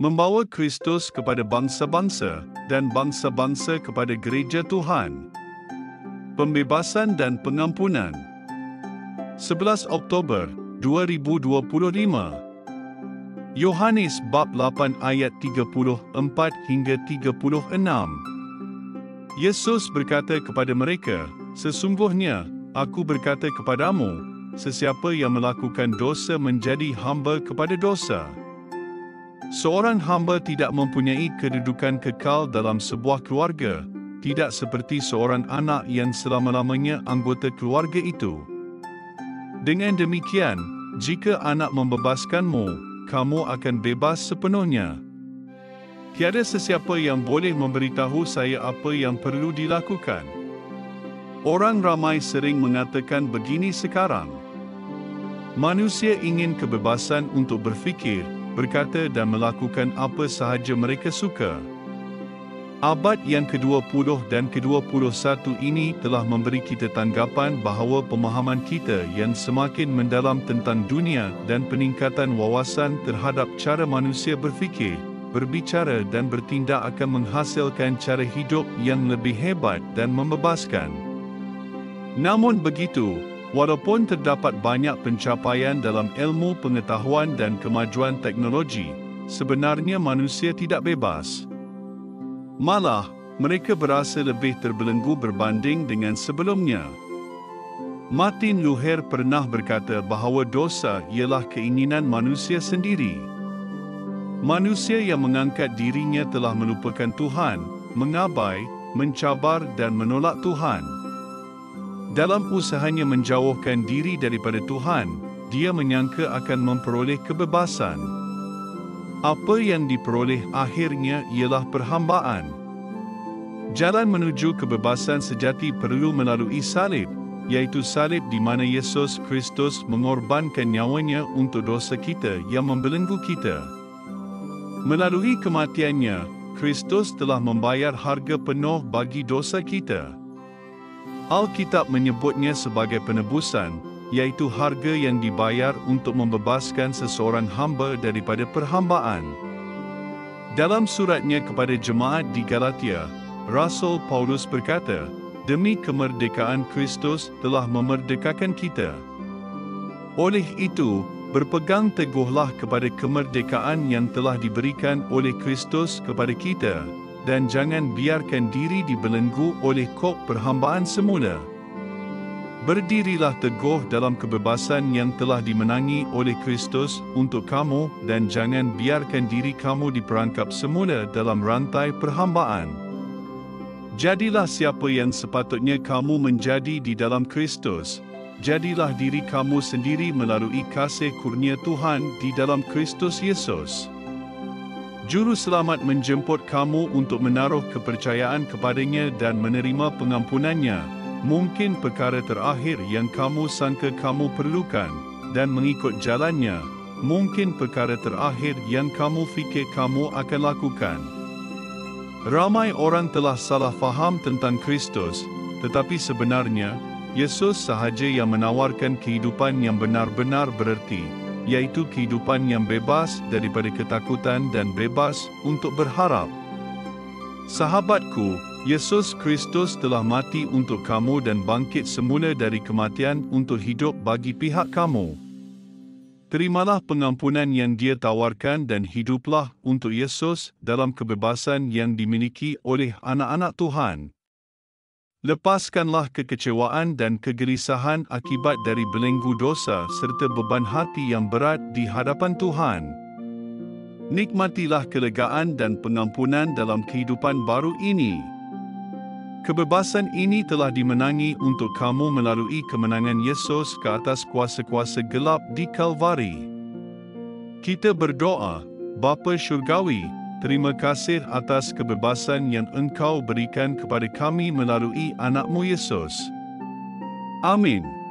membawa Kristus kepada bangsa-bangsa dan bangsa-bangsa kepada gereja Tuhan. Pembebasan dan pengampunan. 11 Oktober 2025. Yohanes bab 8 ayat 34 hingga 36. Yesus berkata kepada mereka, "Sesungguhnya, aku berkata kepadamu, sesiapa yang melakukan dosa menjadi hamba kepada dosa. Seorang hamba tidak mempunyai kedudukan kekal dalam sebuah keluarga, tidak seperti seorang anak yang selama-lamanya anggota keluarga itu. Dengan demikian, jika anak membebaskanmu, kamu akan bebas sepenuhnya. Tiada sesiapa yang boleh memberitahu saya apa yang perlu dilakukan." Orang ramai sering mengatakan begini sekarang. Manusia ingin kebebasan untuk berfikir, berkata dan melakukan apa sahaja mereka suka. Abad yang ke-20 dan ke-21 ini telah memberi kita tanggapan bahawa pemahaman kita yang semakin mendalam tentang dunia dan peningkatan wawasan terhadap cara manusia berfikir, berbicara dan bertindak akan menghasilkan cara hidup yang lebih hebat dan membebaskan. Namun begitu, walaupun terdapat banyak pencapaian dalam ilmu pengetahuan dan kemajuan teknologi, sebenarnya manusia tidak bebas. Malah, mereka berasa lebih terbelenggu berbanding dengan sebelumnya. Martin Luther pernah berkata bahawa dosa ialah keinginan manusia sendiri. Manusia yang mengangkat dirinya telah melupakan Tuhan, mengabai, mencabar dan menolak Tuhan. Dalam usahanya menjauhkan diri daripada Tuhan, dia menyangka akan memperoleh kebebasan. Apa yang diperoleh akhirnya ialah perhambaan. Jalan menuju kebebasan sejati perlu melalui salib, iaitu salib di mana Yesus Kristus mengorbankan nyawanya untuk dosa kita yang membelenggu kita. Melalui kematiannya, Kristus telah membayar harga penuh bagi dosa kita. Alkitab menyebutnya sebagai penebusan, iaitu harga yang dibayar untuk membebaskan seseorang hamba daripada perhambaan. Dalam suratnya kepada jemaat di Galatia, Rasul Paulus berkata, "Demi kemerdekaan Kristus telah memerdekakan kita. Oleh itu, berpegang teguhlah kepada kemerdekaan yang telah diberikan oleh Kristus kepada kita, dan jangan biarkan diri dibelenggu oleh kok perhambaan semula. Berdirilah teguh dalam kebebasan yang telah dimenangi oleh Kristus untuk kamu dan jangan biarkan diri kamu diperangkap semula dalam rantai perhambaan. Jadilah siapa yang sepatutnya kamu menjadi di dalam Kristus. Jadilah diri kamu sendiri melalui kasih kurnia Tuhan di dalam Kristus Yesus. Juru Selamat menjemput kamu untuk menaruh kepercayaan kepadanya dan menerima pengampunannya, mungkin perkara terakhir yang kamu sangka kamu perlukan, dan mengikut jalannya, mungkin perkara terakhir yang kamu fikir kamu akan lakukan. Ramai orang telah salah faham tentang Kristus, tetapi sebenarnya, Yesus sahaja yang menawarkan kehidupan yang benar-benar bererti, iaitu kehidupan yang bebas daripada ketakutan dan bebas untuk berharap. Sahabatku, Yesus Kristus telah mati untuk kamu dan bangkit semula dari kematian untuk hidup bagi pihak kamu. Terimalah pengampunan yang Dia tawarkan dan hiduplah untuk Yesus dalam kebebasan yang dimiliki oleh anak-anak Tuhan. Lepaskanlah kekecewaan dan kegelisahan akibat dari belenggu dosa serta beban hati yang berat di hadapan Tuhan. Nikmatilah kelegaan dan pengampunan dalam kehidupan baru ini. Kebebasan ini telah dimenangi untuk kamu melalui kemenangan Yesus ke atas kuasa-kuasa gelap di Kalvari. Kita berdoa, Bapa Syurgawi, terima kasih atas kebebasan yang Engkau berikan kepada kami melalui anak-Mu Yesus. Amin.